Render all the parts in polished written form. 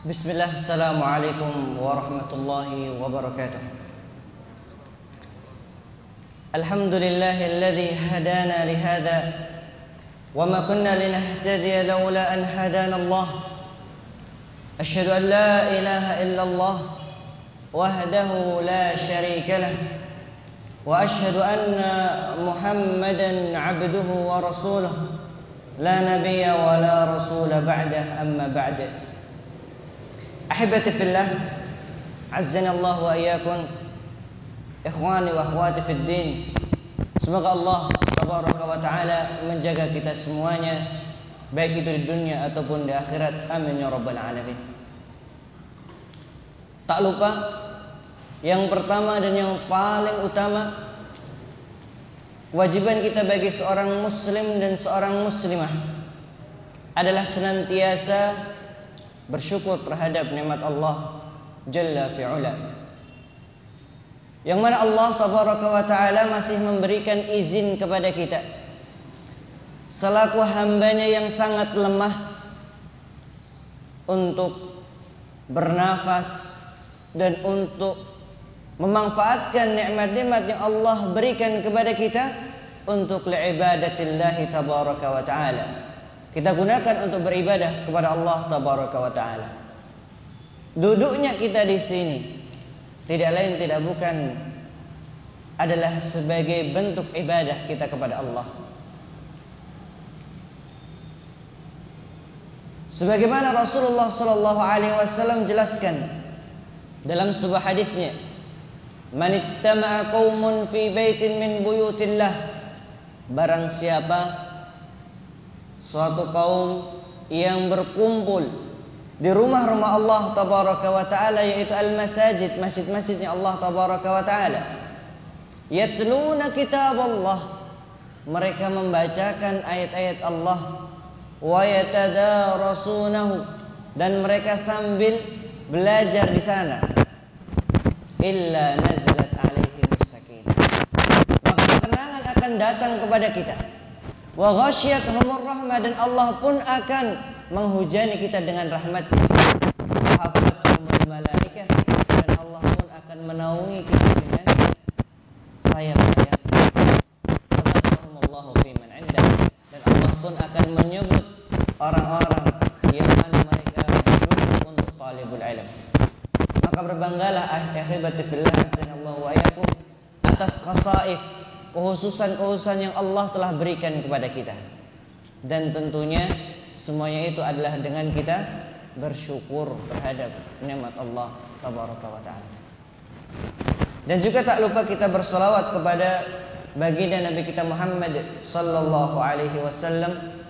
Bismillah, assalamualaikum warahmatullahi wabarakatuh. Alhamdulillahilladzi hadana lihada wa ma kunna linahtadiya laula an hadana Allah. Asyhadu an la ilaha illallah wahdahu la syarika lah wa asyhadu anna Muhammadan abduhu wa rasuluh la nabiyya wa la rasula ba'dah, amma ba'd. Ahibati fillah, azzani Allah wa iyyakum, ikhwani wa akhwati fid din. Semoga Allah tabaraka wa taala menjaga kita semuanya, baik itu di dunia ataupun di akhirat. Amin ya rabbal alamin. Tak lupa, yang pertama dan yang paling utama, kewajiban kita bagi seorang muslim dan seorang muslimah adalah senantiasa bersyukur terhadap nikmat Allah Jalla fi'ula, yang mana Allah tabaraka wa ta'ala masih memberikan izin kepada kita selaku hambanya yang sangat lemah untuk bernafas dan untuk memanfaatkan nikmat-nikmat yang Allah berikan kepada kita untuk li'ibadatillahi tabaraka wa ta'ala. Kita gunakan untuk beribadah kepada Allah tabaraka wa ta'ala. Duduknya kita di sini tidak lain tidak bukan adalah sebagai bentuk ibadah kita kepada Allah. Sebagaimana Rasulullah sallallahu alaihi wasallam jelaskan dalam sebuah hadisnya, "Man ijtama'a qaumun fi baitin min buyutillah," barang siapa suatu kaum yang berkumpul di rumah-rumah Allah tabaraka wa ta'ala, yaitu al-masajid, masjid-masjidnya Allah tabaraka wa ta'ala, yatluna kitab Allah, mereka membacakan ayat-ayat Allah, wa yatadarasunahu, dan mereka sambil belajar di sana, illa nazalat alaihim sakinah, maka ketenangan akan datang kepada kita, wa ghasyiyatuhumur rahmah, dan Allah pun akan menghujani kita dengan rahmat-Nya, wa hafathumul malaikah, dan Allah pun akan menaungi kita dengan sayap-sayap, wa dzakarakumullahu fi man 'indah, dan Allah pun akan menyebut orang-orang yang mana mereka duduk untuk talibul ilm. Maka berbanggalah ahibati fillah, sallallahu wa iyyakum, atas khasais, kehususan-kehususan yang Allah telah berikan kepada kita. Dan tentunya semuanya itu adalah dengan kita bersyukur terhadap nikmat Allah tabaraka wa ta'ala. Dan juga tak lupa kita bersolawat kepada baginda Nabi kita Muhammad sallallahu alaihi wasallam.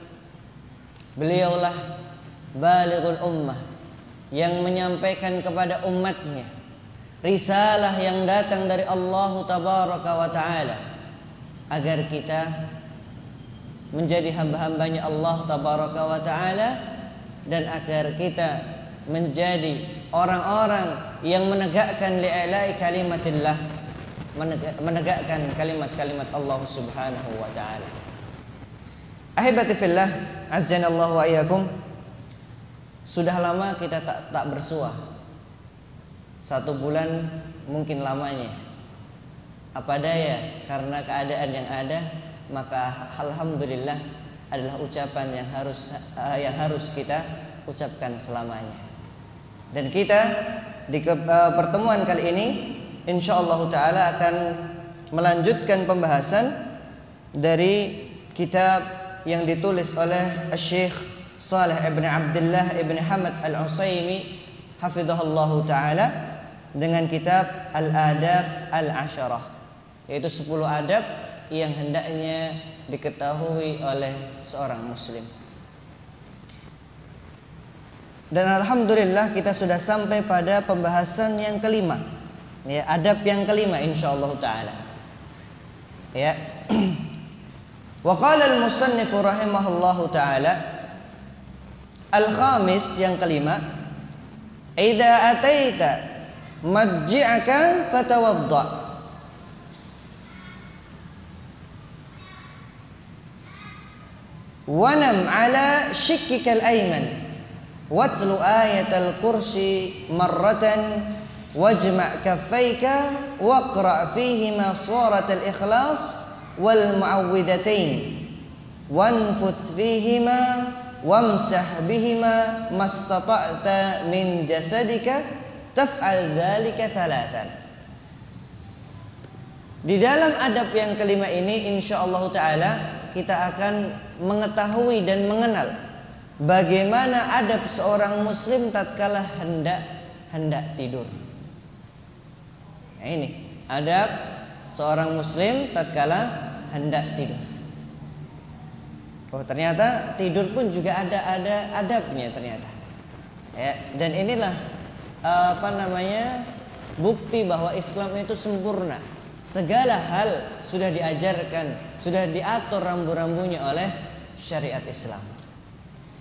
Beliaulah balighul ummah, yang menyampaikan kepada umatnya risalah yang datang dari Allah tabaraka wa ta'ala, agar kita menjadi hamba-hambanya Allah tabaraka wa ta'ala, dan agar kita menjadi orang-orang yang menegakkan li'ala'i kalimatillah, menegakkan kalimat-kalimat Allah subhanahu wa ta'ala. Ahibati fillah, azzanallahu wa iyyakum, sudah lama kita tak bersuah. 1 bulan mungkin lamanya. Apa daya, karena keadaan yang ada, maka alhamdulillah adalah ucapan yang harus kita ucapkan selamanya. Dan kita di pertemuan kali ini insyaallah taala akan melanjutkan pembahasan dari kitab yang ditulis oleh Syekh Shalih ibn Abdullah ibn Hamad al-Utsaimin hafizahullahu taala, dengan kitab Al-Adab Al-Asyarah, yaitu 10 adab yang hendaknya diketahui oleh seorang muslim. Dan alhamdulillah kita sudah sampai pada pembahasan yang kelima, ya, adab yang kelima insyaallah taala. Ya. Wa qala al-musannif rahimahullahu taala, al-khamis, yang kelima, idza ataita madji'aka fatawadda, wanam ala shikkikal ayman, watlu ayatal kursi marratan wajma' kaffayka waqra' fihima suratal ikhlas wal mu'awwidhatain wanfut fihima wamsah bihima mastata'ta min jasadika taf'al dzalika thalathan. Di dalam adab yang kelima ini insyaallah taala kita akan mengetahui dan mengenal bagaimana adab seorang muslim tatkala hendak tidur. Nah, ini adab seorang muslim tatkala hendak tidur. Oh, ternyata tidur pun juga ada adabnya ternyata. Ya, dan inilah bukti bahwa Islam itu sempurna. Segala hal sudah diajarkan, sudah diatur rambu-rambunya oleh syariat Islam.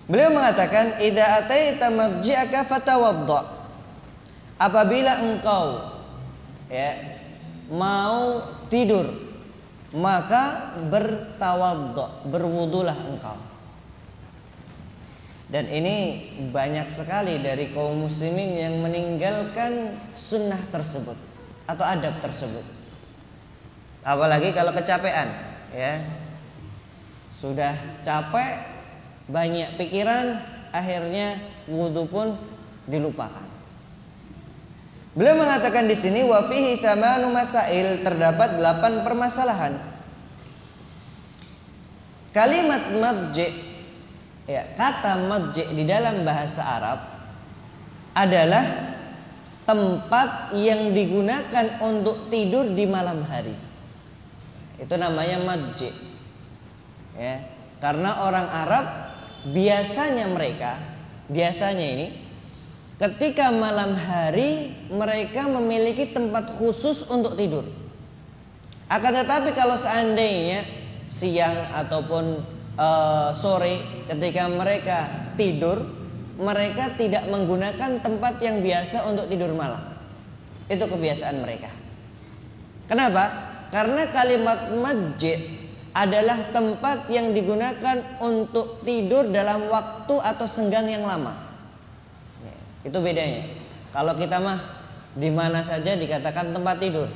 Beliau mengatakan, "Idza ataita marji'aka fatawadda." Apabila engkau mau tidur, maka bertawaddo, berwudulah engkau. Dan ini banyak sekali dari kaum muslimin yang meninggalkan sunnah tersebut atau adab tersebut. Apalagi kalau kecapean, ya. Sudah capek, banyak pikiran, akhirnya wudu pun dilupakan. Beliau mengatakan di sini wa fihi tamanu masail, terdapat 8 permasalahan. Kalimat madji', kata madji' di dalam bahasa Arab adalah tempat yang digunakan untuk tidur di malam hari. Itu namanya madji'. Karena orang Arab biasanya ini ketika malam hari mereka memiliki tempat khusus untuk tidur. Akan tetapi kalau seandainya siang ataupun sore ketika mereka tidur, mereka tidak menggunakan tempat yang biasa untuk tidur malam. Itu kebiasaan mereka. Kenapa? Karena kalimat masjid adalah tempat yang digunakan untuk tidur dalam waktu atau senggang yang lama. Itu bedanya. Kalau kita mah di mana saja dikatakan tempat tidur.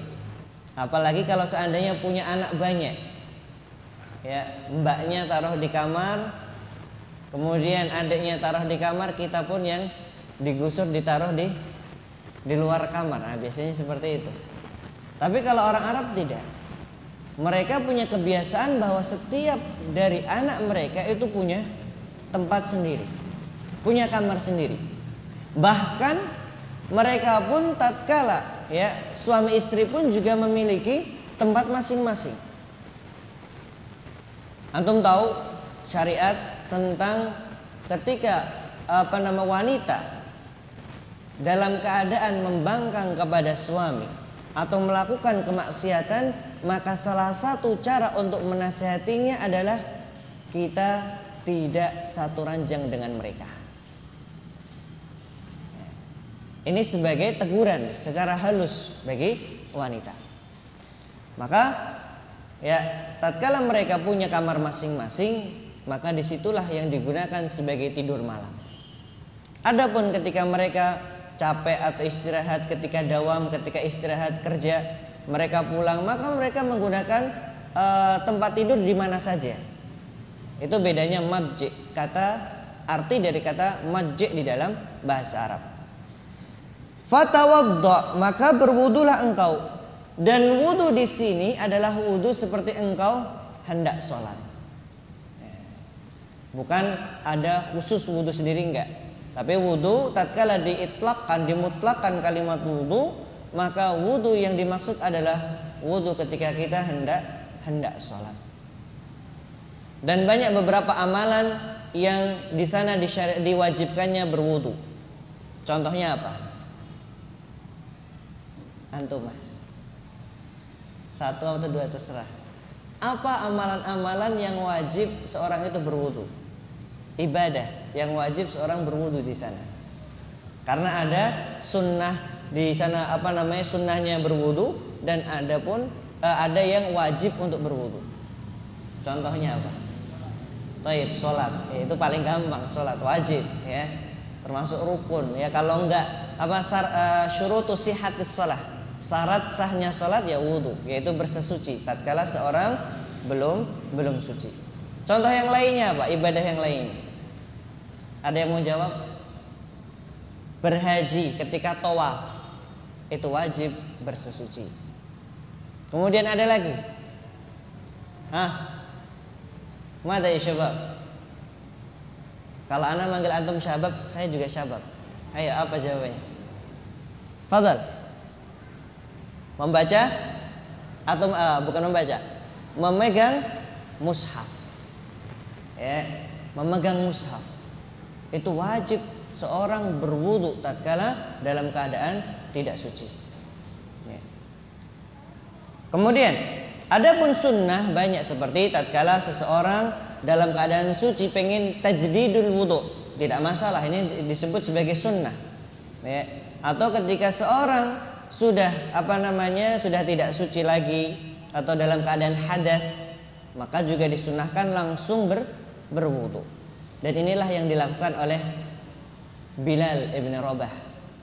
Apalagi kalau seandainya punya anak banyak. Mbaknya taruh di kamar, kemudian adiknya taruh di kamar, kita pun yang digusur ditaruh di luar kamar. Nah, biasanya seperti itu. Tapi kalau orang Arab tidak. Mereka punya kebiasaan bahwa setiap dari anak mereka itu punya tempat sendiri, punya kamar sendiri. Bahkan mereka pun tatkala suami istri pun juga memiliki tempat masing-masing. Antum tahu syariat tentang ketika wanita dalam keadaan membangkang kepada suami atau melakukan kemaksiatan, maka salah satu cara untuk menasihatinya adalah kita tidak satu ranjang dengan mereka. Ini sebagai teguran secara halus bagi wanita. Maka tatkala mereka punya kamar masing-masing, maka disitulah yang digunakan sebagai tidur malam. Adapun ketika mereka capek atau istirahat, ketika dawam, ketika istirahat kerja, mereka pulang, maka mereka menggunakan tempat tidur di mana saja. Itu bedanya madji', arti dari kata madji' di dalam bahasa Arab. Fatawadda, maka berwudulah engkau. Dan wudu di sini adalah wudu seperti engkau hendak sholat. Bukan ada khusus wudu sendiri, enggak. Tapi wudu tatkala dimutlakkan kalimat wudu, maka wudu yang dimaksud adalah wudu ketika kita hendak sholat. Dan banyak beberapa amalan yang di sana diwajibkannya berwudu. Contohnya apa? Antum mas, 1 atau 2 terserah. Apa amalan-amalan yang wajib seorang itu berwudu? Ibadah yang wajib seorang berwudu di sana. Karena ada sunnah di sana, sunnahnya berwudu, dan ada yang wajib untuk berwudu. Contohnya apa? Taib, sholat. Itu paling gampang, sholat wajib, termasuk rukun ya. Kalau enggak syurutus sihhatis shalah, syarat sahnya salat ya wudu, yaitu bersesuci tatkala seorang belum suci. Contoh yang lainnya apa? Ibadah yang lain. Ada yang mau jawab? Berhaji ketika tawaf itu wajib bersesuci. Kemudian ada lagi. Mada ya syabab? Kalau ana manggil antum syabab, saya juga syabab. Ayo, apa jawabannya? Fadhal. Membaca atau bukan membaca, memegang mushaf. Ya, memegang mushaf. Itu wajib seorang berwudu tatkala dalam keadaan tidak suci. Ya. Kemudian, adapun sunnah banyak, seperti tatkala seseorang dalam keadaan suci pengen tajdidul wudu, tidak masalah, ini disebut sebagai sunnah. Ya. Atau ketika seorang sudah sudah tidak suci lagi atau dalam keadaan hadas, maka juga disunahkan langsung berwudu. Dan inilah yang dilakukan oleh Bilal ibn Rabah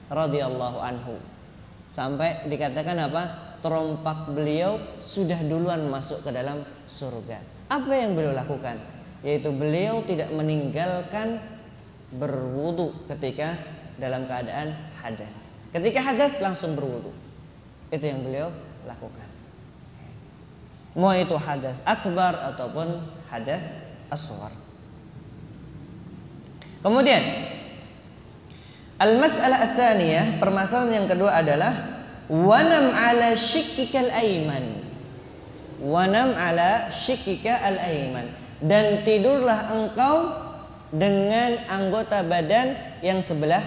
radhiyallahu anhu. Sampai dikatakan terompak beliau sudah duluan masuk ke dalam surga. Apa yang beliau lakukan? Yaitu beliau tidak meninggalkan berwudu ketika dalam keadaan hadas. Ketika hadas langsung berwudu. Itu yang beliau lakukan. Mau itu hadas akbar ataupun hadas asghar. Kemudian al-mas'alah ats-tsaniyah, permasalahan yang kedua adalah wanam ala shikkikal aiman. Wanam ala shikkika al-aiman, dan tidurlah engkau dengan anggota badan yang sebelah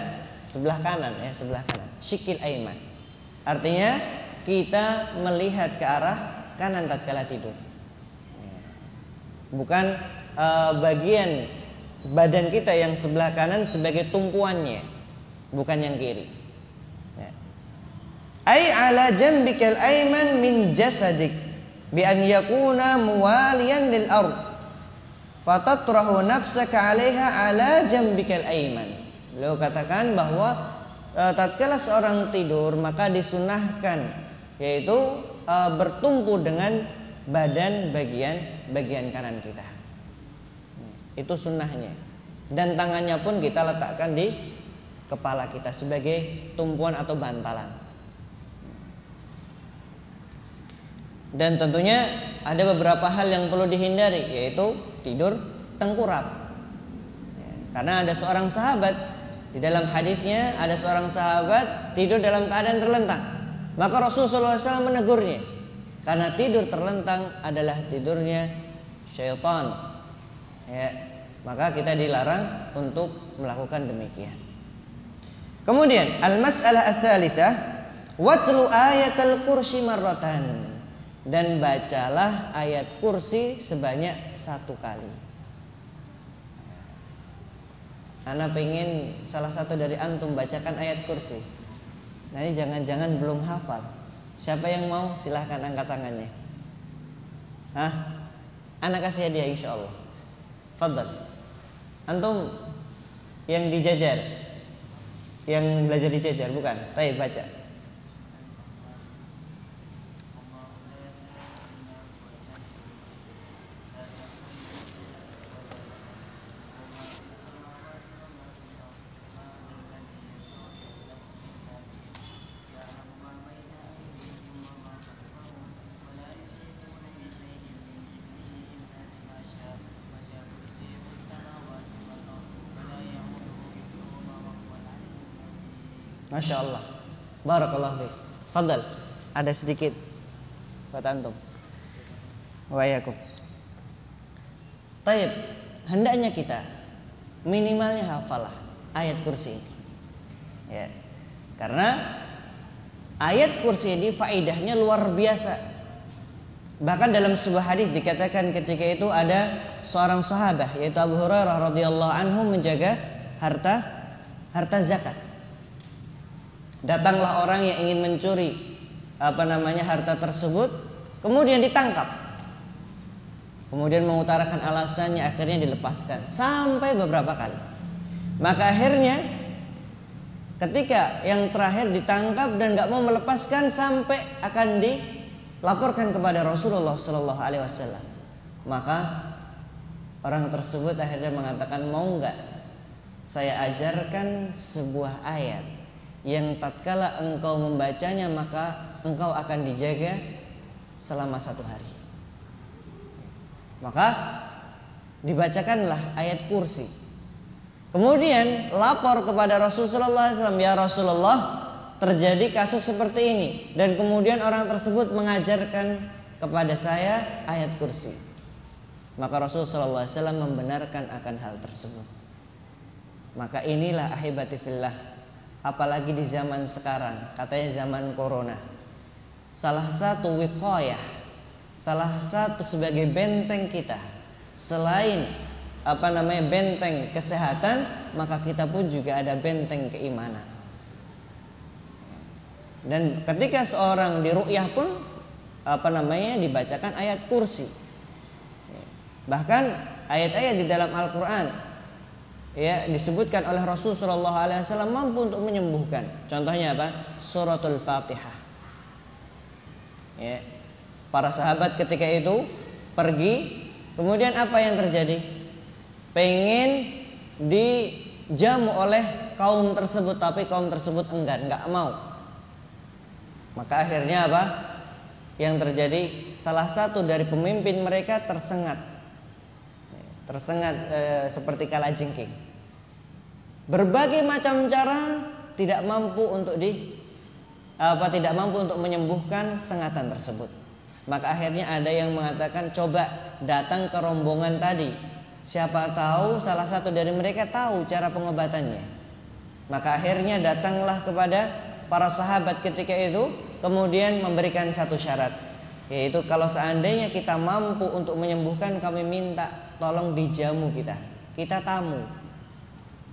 kanan ya, sebelah kanan. Shikil aiman. Artinya kita melihat ke arah kanan tatkala tidur. Bukan bagian badan kita yang sebelah kanan sebagai tumpuannya, bukan yang kiri. Ai ala jambikal aiman min jasadik bi an yakuna muwaliyan lil ard fatatrahu nafsaka 'alaiha ala jambikal aiman. Beliau katakan bahwa tatkala seorang tidur maka disunahkan yaitu bertumpu dengan badan bagian kanan kita. Itu sunnahnya. Dan tangannya pun kita letakkan di kepala kita sebagai tumpuan atau bantalan. Dan tentunya ada beberapa hal yang perlu dihindari, yaitu tidur tengkurap. Karena ada seorang sahabat, di dalam hadisnya ada seorang sahabat tidur dalam keadaan terlentang. Maka Rasulullah SAW menegurnya, karena tidur terlentang adalah tidurnya syaitan. Ya, maka kita dilarang untuk melakukan demikian. Kemudian al-mas'alah ats-tsalitsah watlu ayatal kursi marratan, dan bacalah ayat kursi sebanyak 1 kali. Ana pengen salah satu dari antum bacakan ayat kursi. Nah, ini jangan-jangan belum hafal. Siapa yang mau silahkan angkat tangannya. Ana kasih hadiah insyaallah. Fadhal. Antum yang dijajar, yang belajar dijajar bukan? Baik, baca. Masya Allah, barakallahu fiik. Fadal, ada sedikit buat antum. Wa'alaikum. Taib, hendaknya kita minimalnya hafalah ayat kursi ini. Ya, karena ayat kursi ini faidahnya luar biasa. Bahkan dalam sebuah hadis dikatakan ketika itu ada seorang sahabat yaitu Abu Hurairah radhiyallahu anhu menjaga harta zakat. Datanglah orang yang ingin mencuri harta tersebut, kemudian ditangkap. Kemudian mengutarakan alasannya, akhirnya dilepaskan sampai beberapa kali. Maka akhirnya ketika yang terakhir ditangkap dan nggak mau melepaskan sampai akan dilaporkan kepada Rasulullah Shallallahu Alaihi Wasallam. Maka orang tersebut akhirnya mengatakan, mau nggak saya ajarkan sebuah ayat yang tatkala engkau membacanya maka engkau akan dijaga selama 1 hari. Maka dibacakanlah ayat kursi. Kemudian lapor kepada Rasulullah SAW, ya Rasulullah, terjadi kasus seperti ini, dan kemudian orang tersebut mengajarkan kepada saya ayat kursi. Maka Rasulullah SAW membenarkan akan hal tersebut. Maka inilah ahibati fillah, apalagi di zaman sekarang, katanya zaman corona, salah satu wiqayah, salah satu sebagai benteng kita, selain benteng kesehatan, maka kita pun juga ada benteng keimanan. Dan ketika seorang diru'yah pun dibacakan ayat kursi. Bahkan ayat-ayat di dalam Al-Quran disebutkan oleh Rasulullah SAW mampu untuk menyembuhkan. Contohnya apa? Suratul Fatihah. Para sahabat ketika itu pergi, kemudian apa yang terjadi? Pengen dijamu oleh kaum tersebut, tapi kaum tersebut enggak mau. Maka akhirnya apa? Yang terjadi, salah satu dari pemimpin mereka tersengat seperti kalajengking. Berbagai macam cara tidak mampu untuk menyembuhkan sengatan tersebut. Maka akhirnya ada yang mengatakan, coba datang ke rombongan tadi, siapa tahu salah satu dari mereka tahu cara pengobatannya. Maka akhirnya datanglah kepada para sahabat ketika itu, kemudian memberikan satu syarat, yaitu kalau seandainya kita mampu untuk menyembuhkan, kami minta tolong dijamu kita tamu.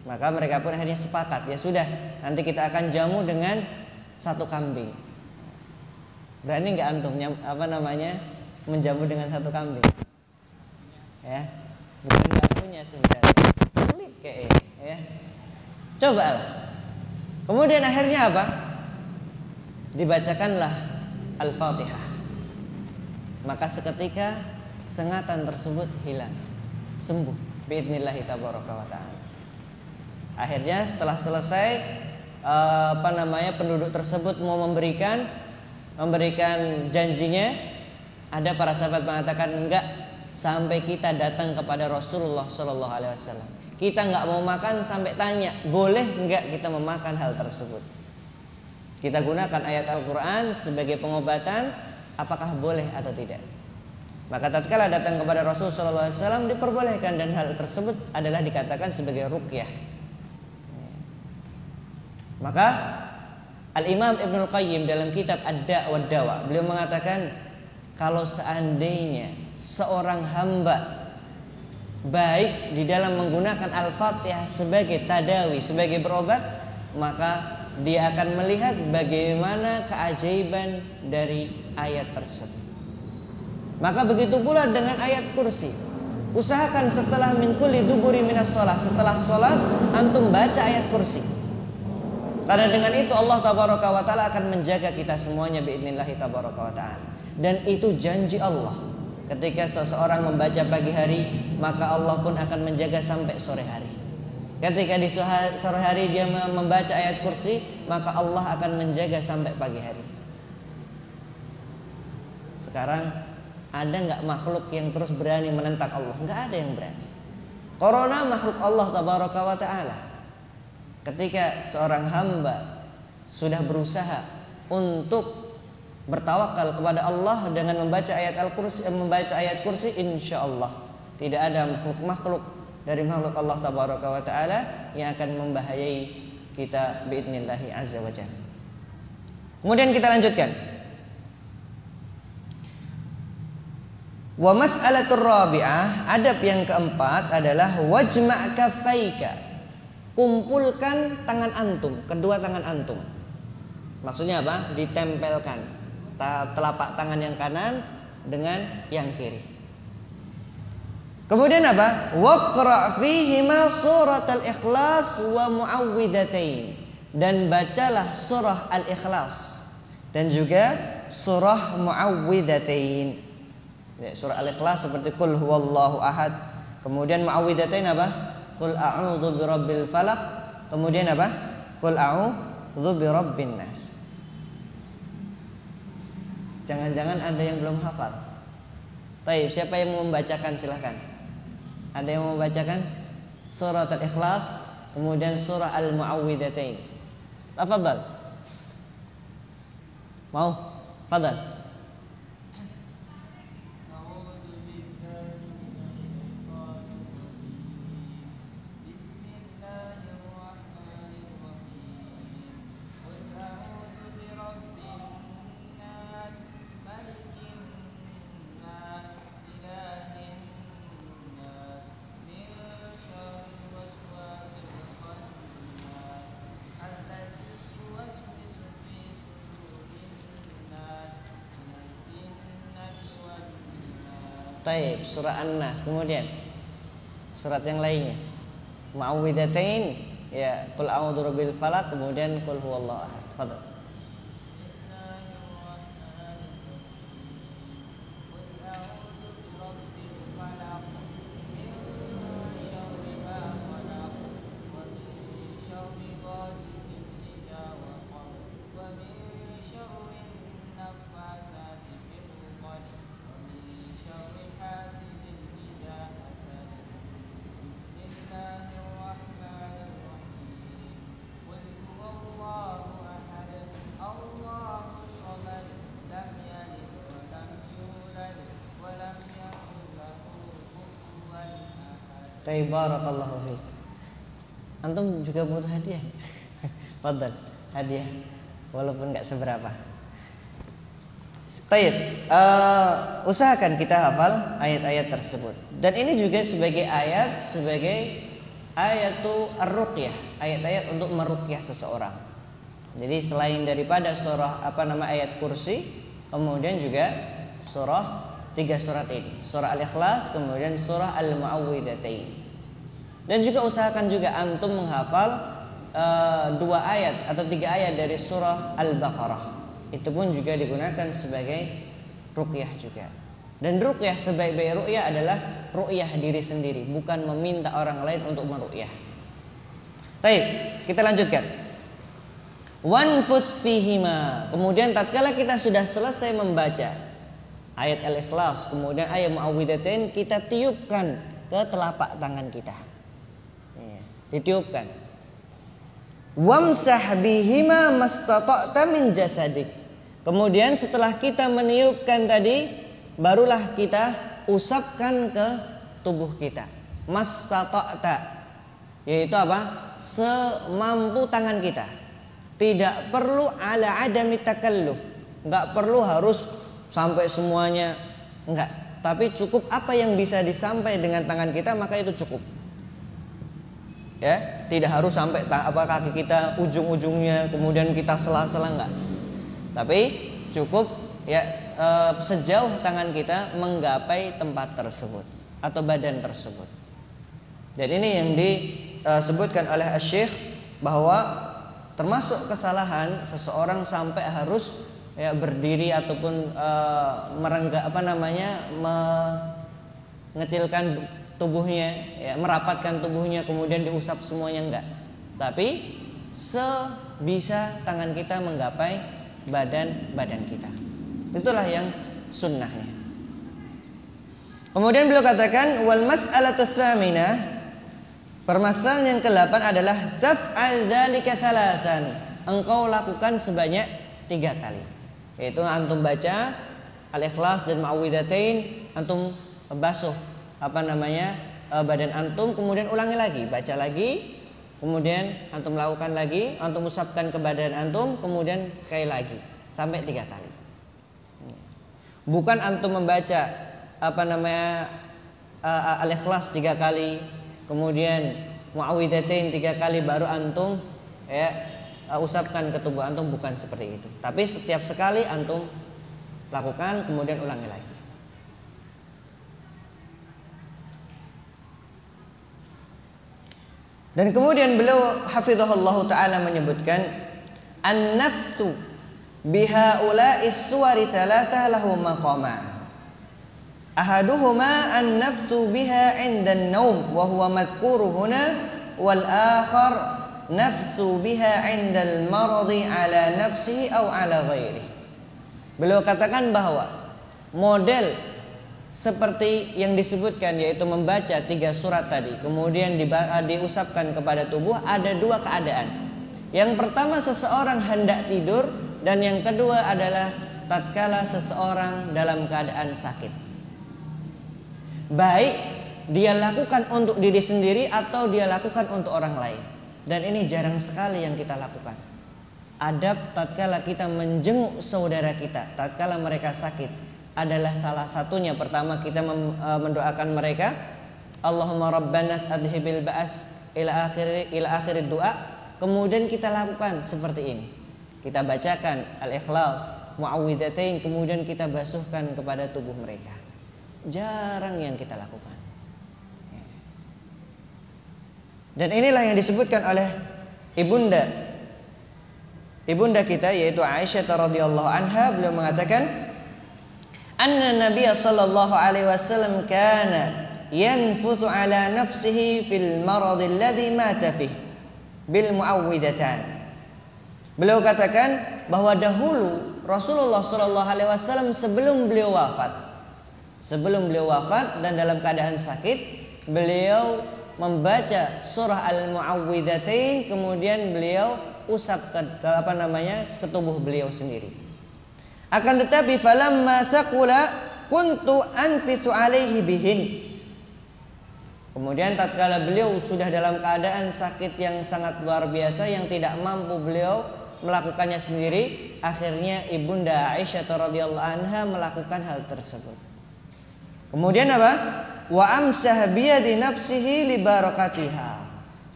Maka mereka pun akhirnya sepakat, ya sudah, nanti kita akan jamu dengan 1 kambing. Berani nggak antum menjamu dengan 1 kambing? Ya, bukan nggak punya sebenarnya, sulit kayaknya. Ya, coba. Kemudian akhirnya apa? Dibacakanlah Al-Fatihah. Maka seketika sengatan tersebut hilang, sembuh biidznillah tabaraka wa ta'ala. Akhirnya setelah selesai penduduk tersebut mau memberikan janjinya, ada para sahabat mengatakan, enggak, sampai kita datang kepada Rasulullah Sallallahu Alaihi Wasallam. Kita enggak mau makan sampai tanya, boleh enggak kita memakan hal tersebut. Kita gunakan ayat Al-Quran sebagai pengobatan, apakah boleh atau tidak. Maka tatkala datang kepada Rasulullah Sallallahu Alaihi Wasallam diperbolehkan, dan hal tersebut adalah dikatakan sebagai ruqyah. Maka Al-Imam Ibnul Qayyim dalam kitab Ad-Da' wa Dawa, beliau mengatakan, kalau seandainya seorang hamba baik di dalam menggunakan Al-Fatihah sebagai tadawi, sebagai berobat, maka dia akan melihat bagaimana keajaiban dari ayat tersebut. Maka begitu pula dengan ayat kursi. Usahakan setelah min kulli duburi minas shalah, setelah sholat antum baca ayat kursi. Karena dengan itu Allah tabaraka wa ta'ala akan menjaga kita semuanya biidznillah tabaraka wa ta'ala. Dan itu janji Allah. Ketika seseorang membaca pagi hari, maka Allah pun akan menjaga sampai sore hari. Ketika di sore hari dia membaca ayat kursi, maka Allah akan menjaga sampai pagi hari. Sekarang ada nggak makhluk yang terus berani menentang Allah? Nggak ada yang berani. Corona makhluk Allah tabaraka wa ta'ala. Ketika seorang hamba sudah berusaha untuk bertawakal kepada Allah dengan membaca ayat kursi, insya Allah tidak ada makhluk dari makhluk Allah tabaraka wa ta'ala yang akan membahayai kita biidznillah azza wa jalla. Kemudian kita lanjutkan. Wa mas'alatur rabi'ah, adab yang keempat adalah wajma' kaffaika. Kumpulkan tangan antum, kedua tangan antum. Maksudnya apa? Ditempelkan telapak tangan yang kanan dengan yang kiri. Kemudian apa? Waqra' fihima suratal ikhlas wa mu'awwidhatain. dan bacalah surah Al-Ikhlas dan juga surah Muawwidzatain. Ya, surah Al-Ikhlas seperti Qul huwallahu ahad. Kemudian Muawwidzatain apa? Qul a'udzu birabbil falaq. Kemudian apa? Qul a'udzu birabbin nas. Jangan-jangan ada yang belum hafal. Baik, siapa yang mau membacakan silahkan. Ada yang mau membacakan surah Al-Ikhlas, kemudian surah Al-Muawwidzatain. Tafadhal. Mau? Fadhal. Taib, surah An-Nas. Kemudian surat yang lainnya Muawwidzatain, ya, Qul a'udzu birabbil falaq, kemudian Qul huwallahu ahad. Fadhal. Taib, barakallahu fiik. Antum juga butuh hadiah. Fadhal, hadiah walaupun enggak seberapa. Taib, usahakan kita hafal ayat-ayat tersebut. Dan ini juga sebagai ayatu ar-ruqyah, ayat-ayat untuk meruqyah seseorang. Jadi selain daripada surah ayat kursi, kemudian juga surah 3 surat ini, surah Al-Ikhlas, kemudian surah Al-Muawwidzatain. Dan juga usahakan juga antum menghafal 2 ayat atau 3 ayat dari surah Al-Baqarah. Itu pun juga digunakan sebagai ruqyah juga. Dan ruqyah, sebaik-baik ruqyah adalah ruqyah diri sendiri, bukan meminta orang lain untuk meruqyah. Baik, kita lanjutkan. Wanfus fihima. Kemudian tatkala kita sudah selesai membaca ayat Al-Ikhlas, kemudian ayat Muawwidzatain, kita tiupkan ke telapak tangan kita. Ditiupkan. Wamsah bihima mastata'ta min jasadik. Kemudian setelah kita meniupkan tadi, barulah kita usapkan ke tubuh kita. Mastata'ta, yaitu apa? Semampu tangan kita. Tidak perlu ala adami takalluf. Enggak perlu harus sampai semuanya, enggak. Tapi cukup apa yang bisa disampaikan dengan tangan kita, maka itu cukup. Ya, tidak harus sampai kaki kita ujung-ujungnya, kemudian kita sela-sela, enggak. Tapi cukup ya sejauh tangan kita menggapai tempat tersebut atau badan tersebut. Dan ini yang disebutkan oleh Asy-Syaikh bahwa termasuk kesalahan seseorang sampai harus ya berdiri ataupun mengecilkan tubuhnya, ya, merapatkan tubuhnya kemudian diusap semuanya, enggak. Tapi sebisa tangan kita menggapai badan kita. Itulah yang sunnahnya. Kemudian beliau katakan wal mas'alatu tsaminah, permasalahan yang ke-8 adalah taf'al dzalika tsalatan. Engkau lakukan sebanyak 3 kali. Yaitu antum baca Al-Ikhlas dan Muawwidzatain, antum basuh badan antum, kemudian ulangi lagi, baca lagi, kemudian antum lakukan lagi, antum usapkan ke badan antum, kemudian sekali lagi sampai 3 kali. Bukan antum membaca Al-Ikhlas 3 kali, kemudian Muawwidzatain 3 kali baru antum ya usapkan ke tubuh antum, bukan seperti itu. Tapi setiap sekali antum lakukan, kemudian ulangi lagi. Dan kemudian beliau hafizahullah taala menyebutkan an-naftu bihaula'is suwari thalathah lahu maqama. Ahaduhuma an-naftu biha 'inda an-naum wa huwa madhkuru huna wal akhar naftu biha 'inda al-maradi 'ala nafsihi aw 'ala ghairihi. Beliau katakan bahwa model seperti yang disebutkan, yaitu membaca 3 surat tadi kemudian diusapkan kepada tubuh, ada 2 keadaan. Yang pertama seseorang hendak tidur, dan yang kedua adalah tatkala seseorang dalam keadaan sakit. Baik dia lakukan untuk diri sendiri atau dia lakukan untuk orang lain. Dan ini jarang sekali yang kita lakukan. Adab tatkala kita menjenguk saudara kita tatkala mereka sakit adalah salah satunya, pertama kita mendoakan mereka, Allahumma rabbanas adhibil ba'as ila akhir doa. Kemudian kita lakukan seperti ini, kita bacakan al-ikhlas, muawwidzatain, kemudian kita basuhkan kepada tubuh mereka. Jarang yang kita lakukan. Dan inilah yang disebutkan oleh ibunda kita, yaitu Aisyah radhiyallahu anha. Beliau mengatakan anna Nabiy sallallahu alaihi wasallam kana yanfuthu ala nafsihi fil marad alladhi mata fihi bil muawwidatan. Beliau katakan bahwa dahulu Rasulullah sallallahu alaihi wasallam sebelum beliau wafat dan dalam keadaan sakit, beliau membaca surah al-muawwidzatain, kemudian beliau usap ke tubuh beliau sendiri. Akan tetapi falamma taqula kuntu anfitu alaihi bihin. Kemudian tatkala beliau sudah dalam keadaan sakit yang sangat luar biasa yang tidak mampu beliau melakukannya sendiri, akhirnya ibunda Aisyah radhiyallahu anha melakukan hal tersebut. Kemudian apa? Wa amsah biyadi nafsihi li barakatiha.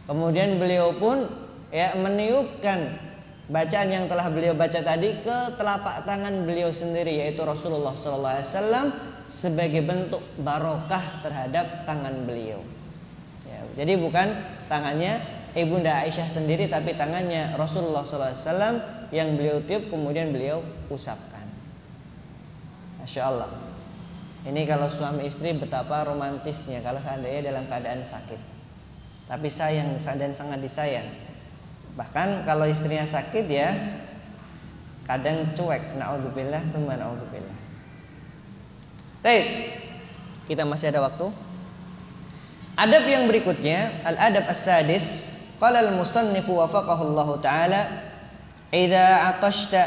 Kemudian beliau pun meniupkan bacaan yang telah beliau baca tadi ke telapak tangan beliau sendiri, yaitu Rasulullah SAW, sebagai bentuk barokah terhadap tangan beliau. Ya, jadi bukan tangannya ibunda Aisyah sendiri, tapi tangannya Rasulullah SAW yang beliau tiup kemudian beliau usapkan. Masya Allah. Ini kalau suami istri betapa romantisnya kalau seandainya dalam keadaan sakit, tapi sayang dan sangat disayang. Bahkan kalau istrinya sakit ya kadang cuek, naudzubillah tsumma naudzubillah. Baik, kita masih ada waktu. Adab yang berikutnya, al-adab as-sadis, qala al-musannif wafaqahu Allah taala, idza atashta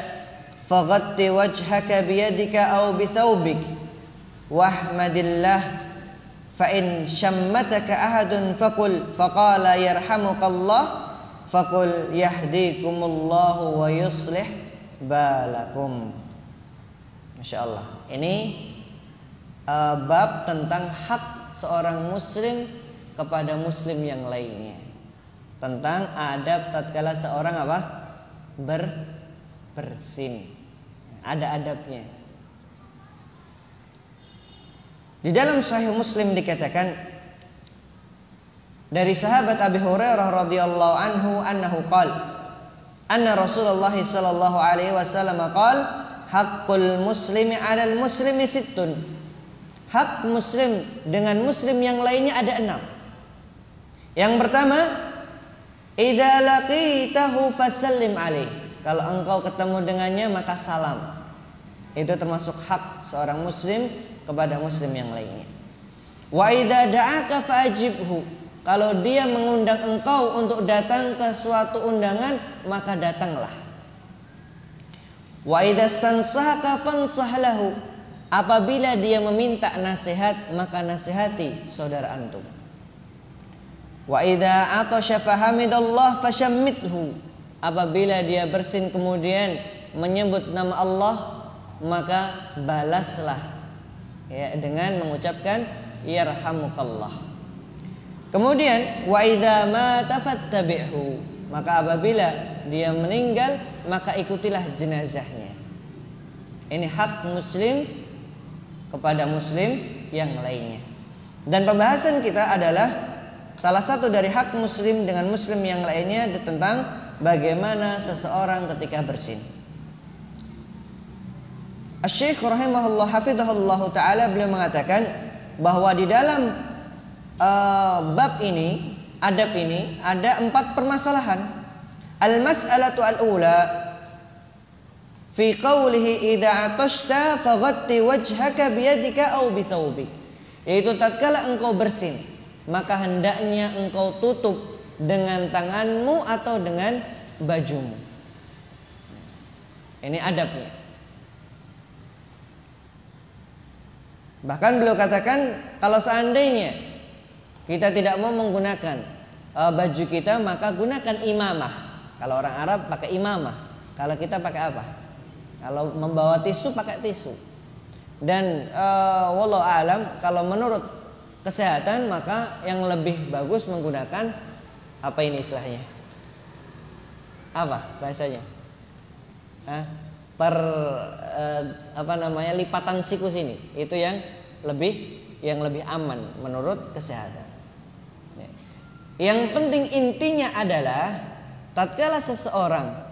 faghatti wajhaka biyadika aw bithawbik wahmadillah fa in shammataka ahadun faqala yarhamukallah faqul yahdikumullahu wa yuslih balakum. Masya Allah. Ini bab tentang hak seorang muslim kepada muslim yang lainnya, tentang adab tatkala seorang bersin. Ada adabnya. Di dalam Sahih Muslim dikatakan dari sahabat Abi Hurairah radhiyallahu anhu annahu qala anna Rasulullah sallallahu alaihi wasallam qala haqqul muslimi 'alal muslimi sittun. Hak muslim dengan muslim yang lainnya ada 6. Yang pertama, idza laqitahu fasallim alaihi. Kalau engkau ketemu dengannya maka salam. Itu termasuk hak seorang muslim kepada muslim yang lainnya. Wa idza da'aka fa'ajibhu. Kalau dia mengundang engkau untuk datang ke suatu undangan, maka datanglah. Wa idza stansahaka fansah lahu. Apabila dia meminta nasihat, maka nasihati saudara antum. Wa idza atasha fahamidallah fashammithu. Apabila dia bersin kemudian menyebut nama Allah, maka balaslah dengan mengucapkan yarhamukallah. Kemudian wa idza mata fattabi'hu, maka apabila dia meninggal maka ikutilah jenazahnya. Ini hak muslim kepada muslim yang lainnya. Dan pembahasan kita adalah salah satu dari hak muslim dengan muslim yang lainnya tentang bagaimana seseorang ketika bersin. Asy-Syaikh rahimahullah hafizahullah taala beliau mengatakan bahwa di dalam bab ini, adab ini ada 4 permasalahan. Al-mas'alatu al-ula fi qawlihi idza atashta faghatti wajhaka biyadika aw bithawbik. Yaitu tatkala engkau bersin, maka hendaknya engkau tutup dengan tanganmu atau dengan bajumu. Ini adabnya. Bahkan beliau katakan kalau seandainya kita tidak mau menggunakan baju kita, maka gunakan imamah. Kalau orang Arab pakai imamah. Kalau kita pakai apa? Kalau membawa tisu pakai tisu. Dan wallahu alam, kalau menurut kesehatan maka yang lebih bagus menggunakan apa ini istilahnya? Apa bahasanya? Lipatan sikus ini. Itu yang lebih aman menurut kesehatan. Yang penting intinya adalah tatkala seseorang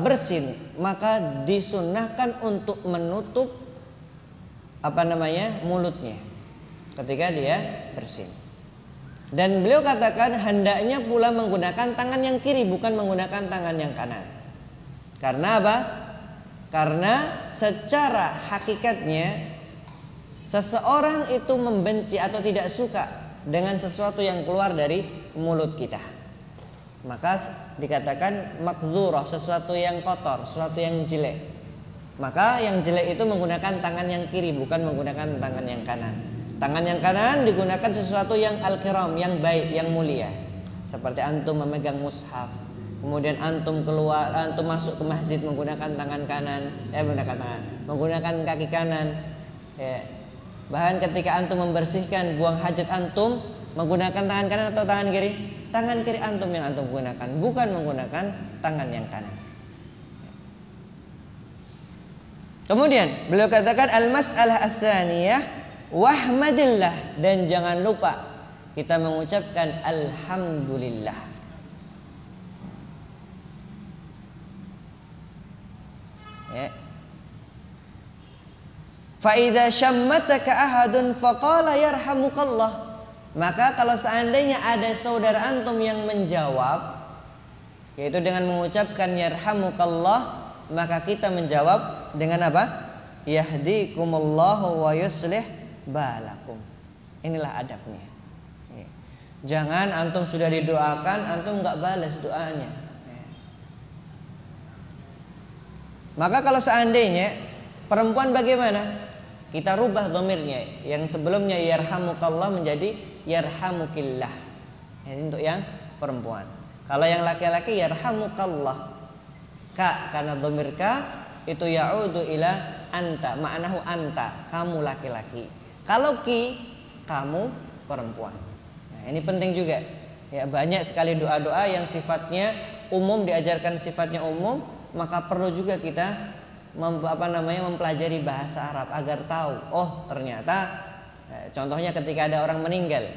bersin, maka disunnahkan untuk menutup mulutnya ketika dia bersin. Dan beliau katakan hendaknya pula menggunakan tangan yang kiri, bukan menggunakan tangan yang kanan. Karena apa? Karena secara hakikatnya seseorang itu membenci atau tidak suka dengan sesuatu yang keluar dari mulut kita. Maka dikatakan makdzurah, sesuatu yang kotor, sesuatu yang jelek. Maka yang jelek itu menggunakan tangan yang kiri, bukan menggunakan tangan yang kanan. Tangan yang kanan digunakan sesuatu yang al-kiram, yang baik, yang mulia. Seperti antum memegang mushaf, kemudian antum masuk ke masjid menggunakan tangan kanan, menggunakan kaki kanan. Ya. Bahkan ketika antum membersihkan buang hajat antum menggunakan tangan kanan atau tangan kiri? Tangan kiri antum yang antum gunakan, bukan menggunakan tangan yang kanan. Kemudian beliau katakan al-mas'alah ats-tsaniyah wahmadillah, dan jangan lupa kita mengucapkan alhamdulillah. Ya. Fa idza syammataka ahadun faqala yarhamukallah. Maka kalau seandainya ada saudara antum yang menjawab, yaitu dengan mengucapkan yarhamukallah, maka kita menjawab dengan apa? Yahdikumullahu wa yuslih balakum. Inilah adabnya. Jangan antum sudah didoakan, antum enggak balas doanya. Maka kalau seandainya perempuan bagaimana? Kita rubah dhamirnya, yang sebelumnya yarhamukallah menjadi yarhamukillah. Ini untuk yang perempuan. Kalau yang laki-laki yarhamukallah. Ka, karena dhamir ka itu ya'udu ila anta, ma'nahu anta, kamu laki-laki. Kalau ki, kamu perempuan. Nah, ini penting juga. Ya, banyak sekali doa-doa yang sifatnya umum, diajarkan sifatnya umum, maka perlu juga kita mempelajari bahasa Arab agar tahu. Oh, ternyata contohnya ketika ada orang meninggal,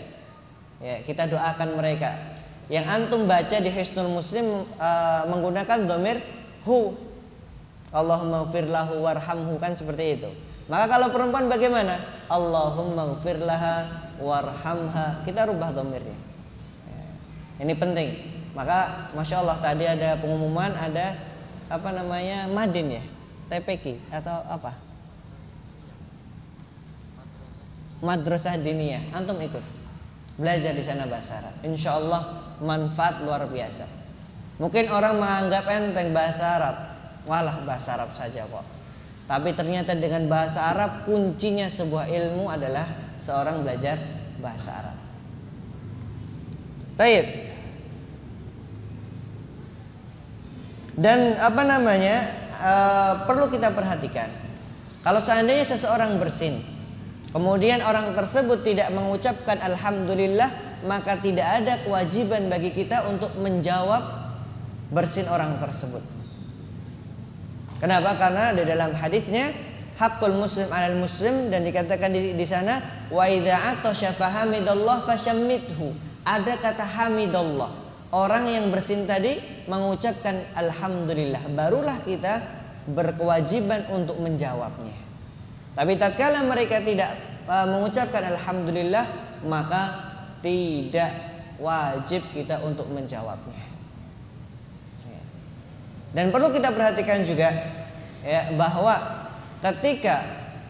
ya, kita doakan mereka. Yang antum baca di Hisnul Muslim menggunakan dhamir hu. Allahumma ighfir lahu warhamhu, kan seperti itu. Maka kalau perempuan bagaimana? Allahumma ighfir laha warhamha. Kita rubah dhamirnya. Ya, ini penting. Maka Masya Allah tadi ada pengumuman, ada Madin ya, TPQ atau apa? Madrasah Diniyah. Antum ikut belajar di sana bahasa Arab. Insya Allah manfaat luar biasa. Mungkin orang menganggap enteng bahasa Arab, walah bahasa Arab saja kok. Tapi ternyata dengan bahasa Arab kuncinya sebuah ilmu adalah seorang belajar bahasa Arab. Baik. Dan perlu kita perhatikan, kalau seandainya seseorang bersin, kemudian orang tersebut tidak mengucapkan alhamdulillah, maka tidak ada kewajiban bagi kita untuk menjawab bersin orang tersebut. Kenapa? Karena di dalam hadisnya hakul muslim alal muslim, dan dikatakan di sana wa idza atasha fahamidallah fashammithu. Ada kata hamidallah. Orang yang bersin tadi mengucapkan alhamdulillah, barulah kita berkewajiban untuk menjawabnya. Tapi tatkala mereka tidak mengucapkan alhamdulillah, maka tidak wajib kita untuk menjawabnya. Dan perlu kita perhatikan juga ya, bahwa ketika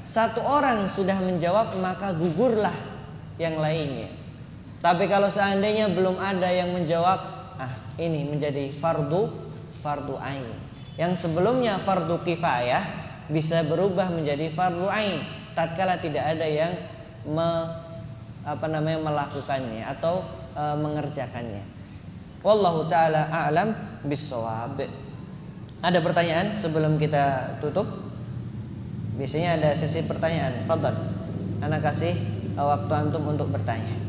satu orang sudah menjawab, maka gugurlah yang lainnya. Tapi kalau seandainya belum ada yang menjawab, ini menjadi fardu ain. Yang sebelumnya fardu kifayah bisa berubah menjadi fardu ain tatkala tidak ada yang melakukannya atau mengerjakannya. Wallahu taala a'lam bissawab. Ada pertanyaan sebelum kita tutup? Biasanya ada sesi pertanyaan. Fadhal. Ana kasih waktu antum untuk bertanya.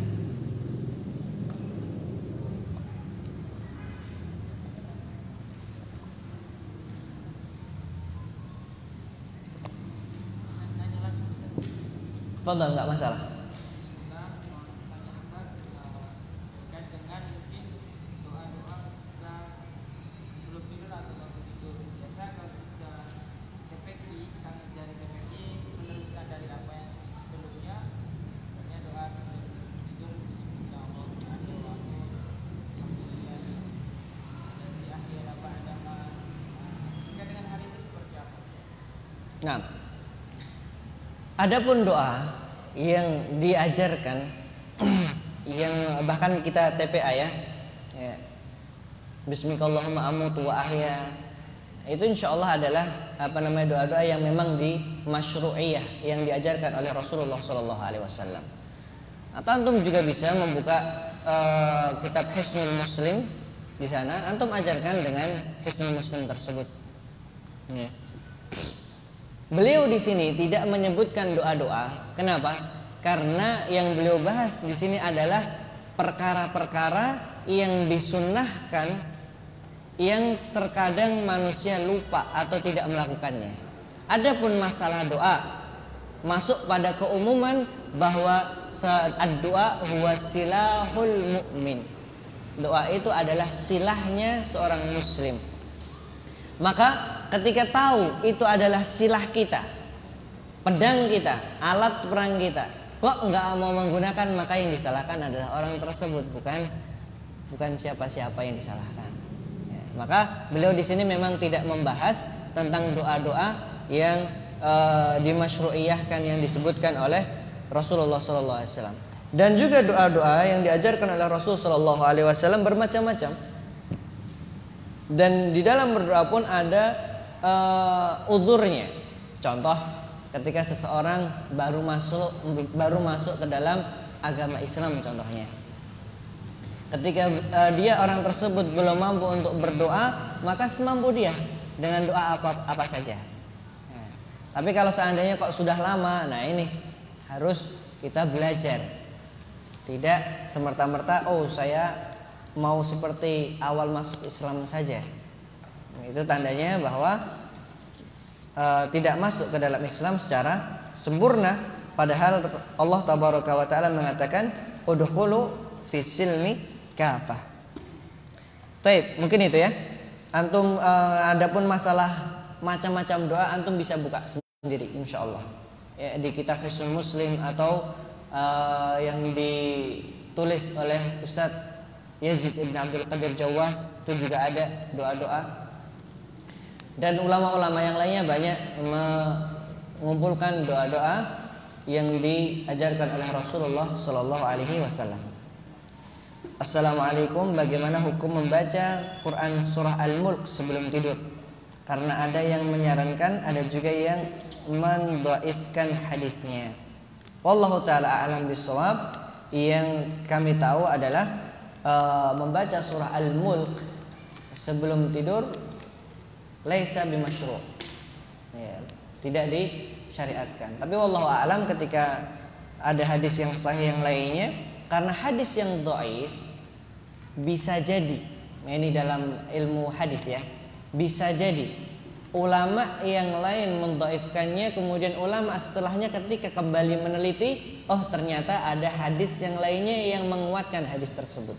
Fadhal, enggak masalah. Nah, adapun doa yang diajarkan, yang bahkan kita TPA ya, Bismillahirrahmanirrahim amutu wa ahya, itu insyaallah adalah doa-doa yang memang di masyru'iyah yang diajarkan oleh Rasulullah SAW. Atau antum juga bisa membuka kitab Hisnul Muslim di sana, antum ajarkan dengan Hisnul Muslim tersebut. Ya. Beliau di sini tidak menyebutkan doa-doa. Kenapa? Karena yang beliau bahas di sini adalah perkara-perkara yang disunnahkan, yang terkadang manusia lupa atau tidak melakukannya. Adapun masalah doa masuk pada keumuman bahwa ad-doa huwa silahul mu'min. Doa itu adalah silahnya seorang muslim. Maka ketika tahu itu adalah silah kita, pedang kita, alat perang kita, kok enggak mau menggunakan, maka yang disalahkan adalah orang tersebut, bukan siapa-siapa yang disalahkan. Ya, maka beliau di sini memang tidak membahas tentang doa-doa yang dimasyru'iyahkan, yang disebutkan oleh Rasulullah SAW. Dan juga doa-doa yang diajarkan oleh Rasulullah SAW bermacam-macam. Dan di dalam berdoa pun ada uzurnya. Contoh, ketika seseorang baru masuk ke dalam agama Islam contohnya. Ketika dia orang tersebut belum mampu untuk berdoa, maka semampu dia dengan doa apa saja. Nah, tapi kalau seandainya kok sudah lama, nah ini harus kita belajar. Tidak semerta-merta saya mau seperti awal masuk Islam saja. Itu tandanya bahwa tidak masuk ke dalam Islam secara sempurna. Padahal Allah Tabaraka wa Ta'ala mengatakan udkhulu fis silmi kafah. Baik, mungkin itu ya. Antum adapun masalah macam-macam doa antum bisa buka sendiri insyaallah. Ya, di kitab Hisnul Muslim atau yang ditulis oleh Ustadz Yazid Ibn Abdul Qadir Jawas, itu juga ada doa-doa. Dan ulama-ulama yang lainnya banyak mengumpulkan doa-doa yang diajarkan oleh Rasulullah SAW. Assalamualaikum, bagaimana hukum membaca Quran surah Al-Mulk sebelum tidur? Karena ada yang menyarankan, ada juga yang mendhaifkan hadisnya. Wallahu ta'ala a'lam bishawab. Yang kami tahu adalah membaca surah Al-Mulk sebelum tidur laisa bimasyru'. Ya, tidak disyariatkan. Tapi wallahu a'lam ketika ada hadis yang sahih yang lainnya, karena hadis yang dhaif bisa jadi, ini dalam ilmu hadis ya, bisa jadi ulama yang lain mendhaifkannya, kemudian ulama setelahnya ketika kembali meneliti, oh ternyata ada hadis yang lainnya yang menguatkan hadis tersebut.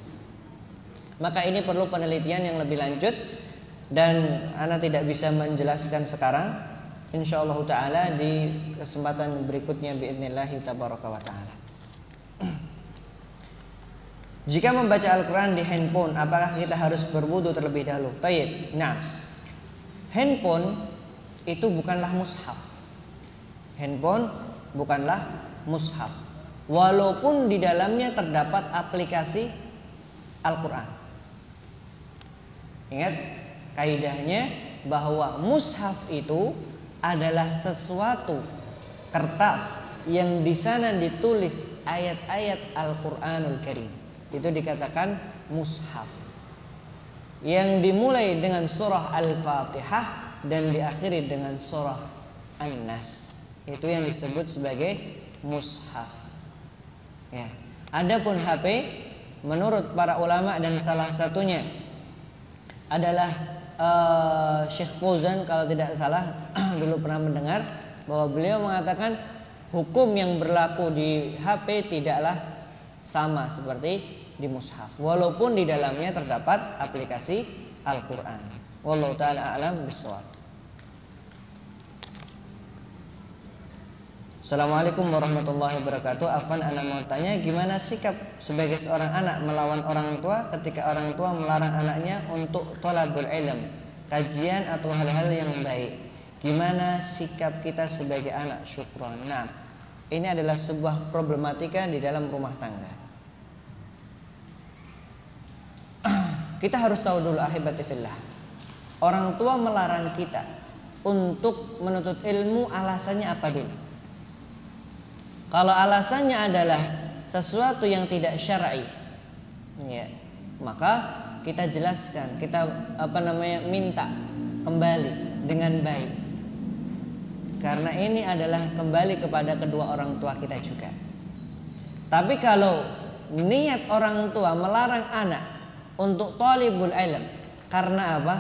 Maka ini perlu penelitian yang lebih lanjut dan ana tidak bisa menjelaskan sekarang. Insyaallah taala di kesempatan berikutnya biidznillah tabaraka wa taala. Jika membaca Al-Quran di handphone, apakah kita harus berwudu terlebih dahulu? Tayyib. Nah, handphone itu bukanlah mushaf. Handphone bukanlah mushaf. Walaupun di dalamnya terdapat aplikasi Al-Quran. Ingat kaidahnya bahwa mushaf itu adalah sesuatu kertas yang di sana ditulis ayat-ayat Al-Quranul Karim. Itu dikatakan mushaf. Yang dimulai dengan surah Al-Fatihah dan diakhiri dengan surah An-Nas. Itu yang disebut sebagai mushaf. Ya. Adapun HP menurut para ulama dan salah satunya adalah Syekh Fauzan kalau tidak salah dulu pernah mendengar bahwa beliau mengatakan hukum yang berlaku di HP tidaklah sama seperti di mushaf, walaupun di dalamnya terdapat aplikasi Al-Quran. Wallahu ta'ala a'lam bishawab. Assalamualaikum warahmatullahi wabarakatuh. Afwan, anak mau tanya, gimana sikap sebagai seorang anak melawan orang tua ketika orang tua melarang anaknya untuk thalabul ilm, kajian atau hal-hal yang baik? Gimana sikap kita sebagai anak? Syukron. Nah, ini adalah sebuah problematika di dalam rumah tangga. Kita harus tahu dulu ahibati fillah, orang tua melarang kita untuk menuntut ilmu, alasannya apa dulu? Kalau alasannya adalah sesuatu yang tidak syar'i, ya, maka kita jelaskan, kita minta kembali dengan baik. Karena ini adalah kembali kepada kedua orang tua kita juga. Tapi kalau niat orang tua melarang anak untuk thalibul ilm, karena apa?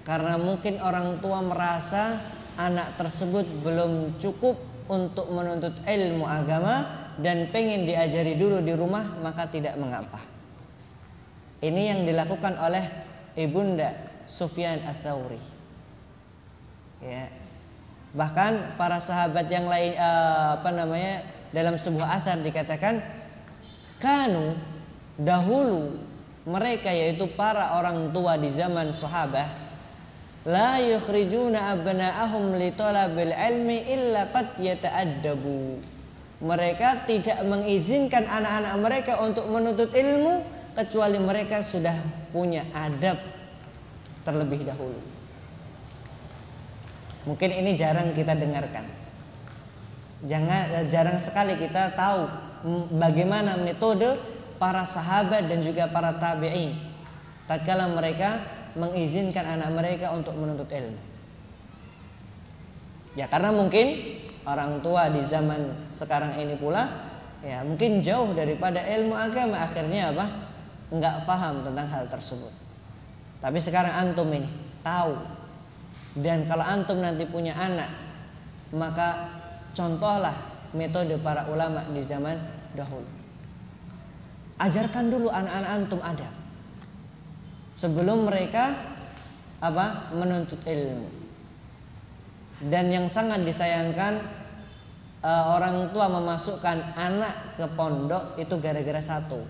Karena mungkin orang tua merasa anak tersebut belum cukup untuk menuntut ilmu agama dan pengen diajari dulu di rumah, maka tidak mengapa. Ini yang dilakukan oleh Ibunda Sufyan Ats-Tsauri. Ya. Bahkan para sahabat yang lain dalam sebuah athar dikatakan kanu dahulu mereka, yaitu para orang tua di zaman sahabat, la yukhrijuna abna'ahum li talabil ilmi illa qad yata'addabu. Mereka tidak mengizinkan anak-anak mereka untuk menuntut ilmu kecuali mereka sudah punya adab terlebih dahulu. Mungkin ini jarang kita dengarkan. Jarang sekali kita tahu bagaimana metode para sahabat dan juga para tabi'in tatkala mereka mengizinkan anak mereka untuk menuntut ilmu. Ya karena mungkin orang tua di zaman sekarang ini pula ya mungkin jauh daripada ilmu agama, akhirnya apa? Enggak paham tentang hal tersebut. Tapi sekarang antum ini tahu, dan kalau antum nanti punya anak, maka contohlah metode para ulama di zaman dahulu. Ajarkan dulu anak-anak antum adab sebelum mereka menuntut ilmu. Dan yang sangat disayangkan, orang tua memasukkan anak ke pondok itu gara-gara satu,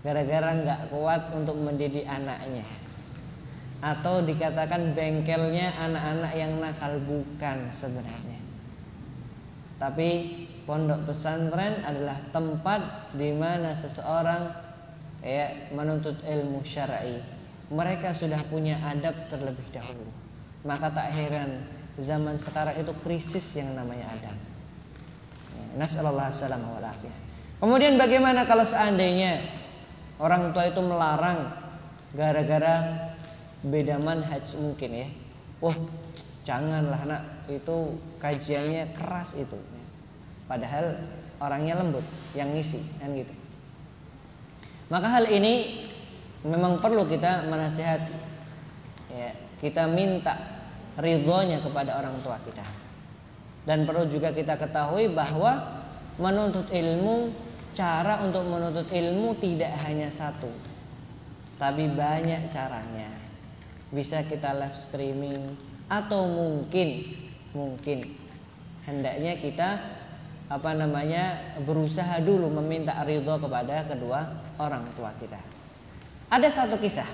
gara-gara nggak kuat untuk mendidik anaknya, atau dikatakan bengkelnya anak-anak yang nakal. Bukan sebenarnya, tapi pondok pesantren adalah tempat di mana seseorang menuntut ilmu syar'i. Mereka sudah punya adab terlebih dahulu. Maka tak heran zaman sekarang itu krisis yang namanya adab. Nasallallahu alaihi wa afiyah. Kemudian bagaimana kalau seandainya orang tua itu melarang gara-gara beda manhaj mungkin ya? Janganlah nak, itu kajiannya keras itu. Padahal orangnya lembut yang ngisi kan gitu. Maka hal ini memang perlu kita menasihati. Ya, kita minta ridhonya kepada orang tua kita. Dan perlu juga kita ketahui bahwa menuntut ilmu, cara untuk menuntut ilmu tidak hanya satu, tapi banyak caranya. Bisa kita live streaming, atau mungkin hendaknya kita berusaha dulu meminta ridho kepada kedua orang tua kita. Ada satu kisah,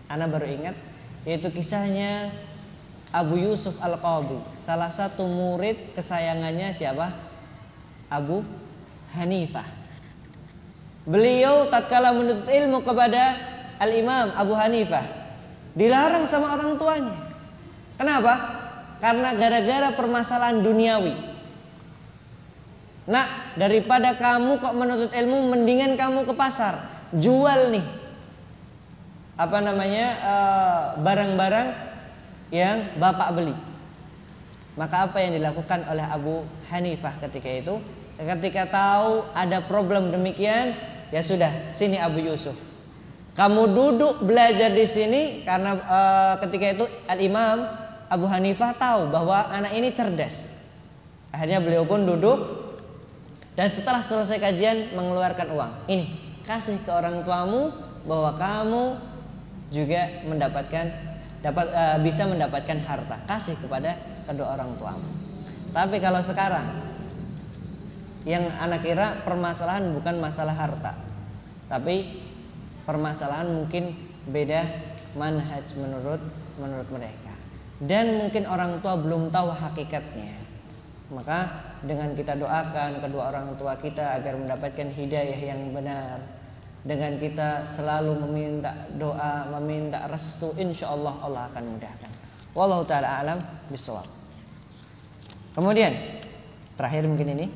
ana baru ingat, yaitu kisahnya Abu Yusuf Al-Qadhi, salah satu murid kesayangannya siapa? Abu Hanifah. Beliau tatkala menuntut ilmu kepada Al-Imam Abu Hanifah dilarang sama orang tuanya. Kenapa? Karena gara-gara permasalahan duniawi. Nak, daripada kamu kok menuntut ilmu, mendingan kamu ke pasar, jual nih barang-barang yang bapak beli. Maka apa yang dilakukan oleh Abu Hanifah ketika itu? Ketika tahu ada problem demikian, ya sudah, sini Abu Yusuf, kamu duduk belajar di sini. Karena ketika itu Al-Imam Abu Hanifah tahu bahwa anak ini cerdas. Akhirnya beliau pun duduk, dan setelah selesai kajian mengeluarkan uang. Ini, kasih ke orang tuamu, bahwa kamu juga bisa mendapatkan harta. Kasih kepada kedua orang tuamu. Tapi kalau sekarang, yang anak kira permasalahan bukan masalah harta, tapi permasalahan mungkin beda manhaj menurut mereka. Dan mungkin orang tua belum tahu hakikatnya. Maka dengan kita doakan kedua orang tua kita agar mendapatkan hidayah yang benar, dengan kita selalu meminta doa, meminta restu, insyaallah Allah akan mudahkan. Wallahu taala alam bisawab. Kemudian terakhir mungkin ini,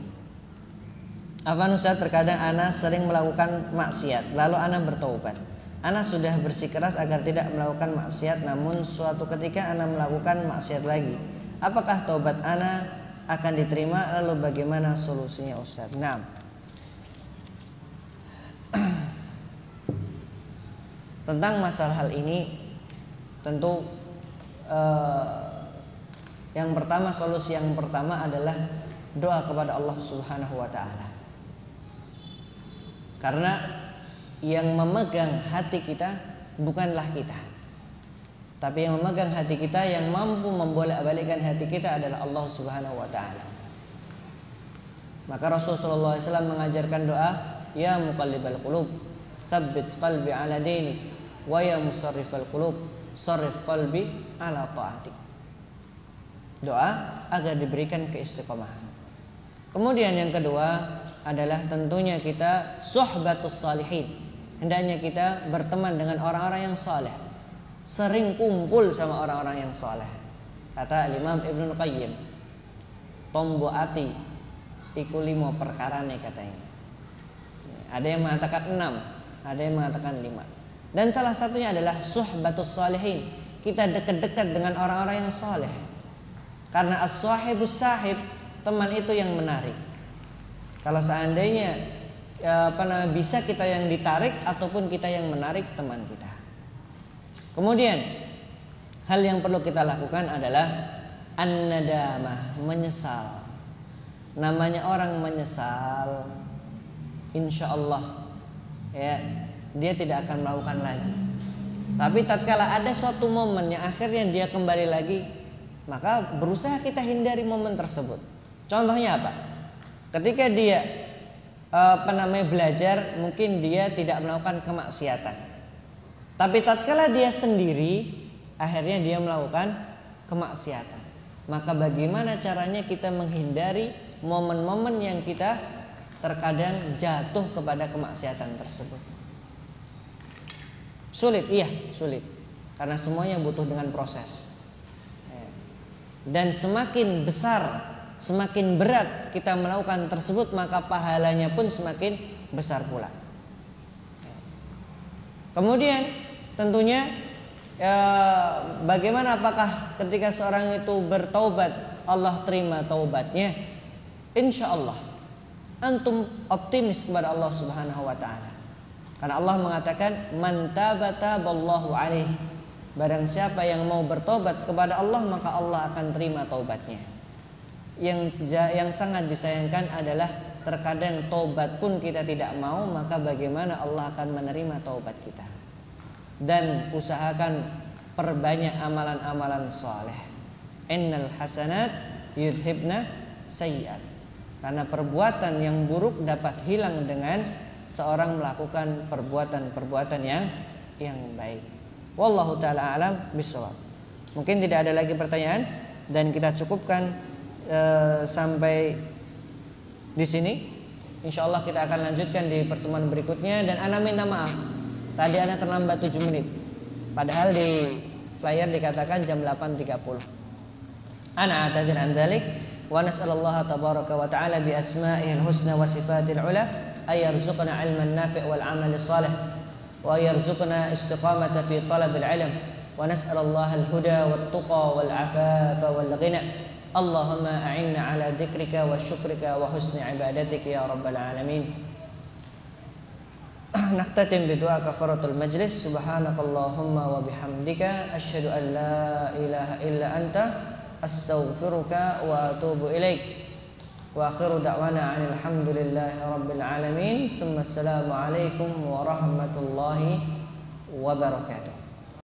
Afwan Ustaz, terkadang ana sering melakukan maksiat, lalu ana bertaubat. Ana sudah bersikeras agar tidak melakukan maksiat, namun suatu ketika ana melakukan maksiat lagi. Apakah taubat ana akan diterima? Lalu bagaimana solusinya Ustaz? Nah, tentang masalah hal ini tentu yang pertama, solusi yang pertama adalah doa kepada Allah Subhanahu wa taala. Karena yang memegang hati kita bukanlah kita, tapi yang memegang hati kita, yang mampu membolak-balikkan hati kita adalah Allah Subhanahu wa taala. Maka Rasulullah SAW mengajarkan doa, ya muqallibal qulub, tsabbit qalbi ala dinik, wa ya musarrifal qulub, sarrif qalbi ala ta'atik. Doa agar diberikan keistiqomahan. Kemudian yang kedua adalah tentunya kita suhbatus salihin. Hendaknya kita berteman dengan orang-orang yang saleh, sering kumpul sama orang-orang yang saleh. Kata Imam Ibnu Qayyim, tombo ati iku 5 perkarane katanya. Ada yang mengatakan 6, ada yang mengatakan 5. Dan salah satunya adalah suhbatus salihin. Kita dekat-dekat dengan orang-orang yang saleh. Karena as-sahibus sahib, teman itu yang menarik. Kalau seandainya bisa kita yang ditarik ataupun kita yang menarik teman kita. Kemudian hal yang perlu kita lakukan adalah an-nadamah, menyesal. Namanya orang menyesal, insyaallah ya, dia tidak akan melakukan lagi. Tapi tatkala ada suatu momen yang akhirnya dia kembali lagi, maka berusaha kita hindari momen tersebut. Contohnya apa? Ketika dia belajar, mungkin dia tidak melakukan kemaksiatan. Tapi tatkala dia sendiri, akhirnya dia melakukan kemaksiatan. Maka bagaimana caranya kita menghindari momen-momen yang kita terkadang jatuh kepada kemaksiatan tersebut? Sulit, iya sulit. Karena semuanya butuh dengan proses. Dan semakin besar, semakin berat kita melakukan tersebut, maka pahalanya pun semakin besar pula. Kemudian tentunya bagaimana, apakah ketika seorang itu bertaubat Allah terima taubatnya? Insyaallah antum optimis kepada Allah Subhanahu wa taala. Karena Allah mengatakan man taba taballahu alaihi. Barang siapa yang mau bertobat kepada Allah, maka Allah akan terima taubatnya. Yang sangat disayangkan adalah terkadang taubat pun kita tidak mau, maka bagaimana Allah akan menerima taubat kita. Dan usahakan perbanyak amalan-amalan saleh. Innal hasanat yudhibna sayyi'at. Karena perbuatan yang buruk dapat hilang dengan seorang melakukan perbuatan-perbuatan yang baik. Wallahu ta'ala alam bishawab. Mungkin tidak ada lagi pertanyaan dan kita cukupkan sampai di sini. Insyaallah kita akan lanjutkan di pertemuan berikutnya. Dan ana minta maaf, tadi ana terlambat 7 menit. Padahal di flyer dikatakan jam 8.30. Ana a'tadzir an dzalik wa nas'alullaha tabaraka wa ta'ala bi asma'ihil husna wa sifatil ula ay yarzuqna 'ilman nafi' wal 'amali shalih wa yarzuqna istiqamata fi talabil 'ilm wa nas'alullaha al-huda wat tuqa wal 'afafa wal ghina. Allahumma a'inna 'ala dzikrika wa syukrika wa husni 'ibadatika ya rabbal alamin. Naqtatim bi du'a kafaratul majlis. Subhanakallahumma wa bihamdika asyhadu an la ilaha illa anta astaghfiruka wa atubu ilaik. Wa akhiru da'wana 'anil hamdulillahi rabbil alamin. Tsumma assalamu alaikum warahmatullahi wabarakatuh.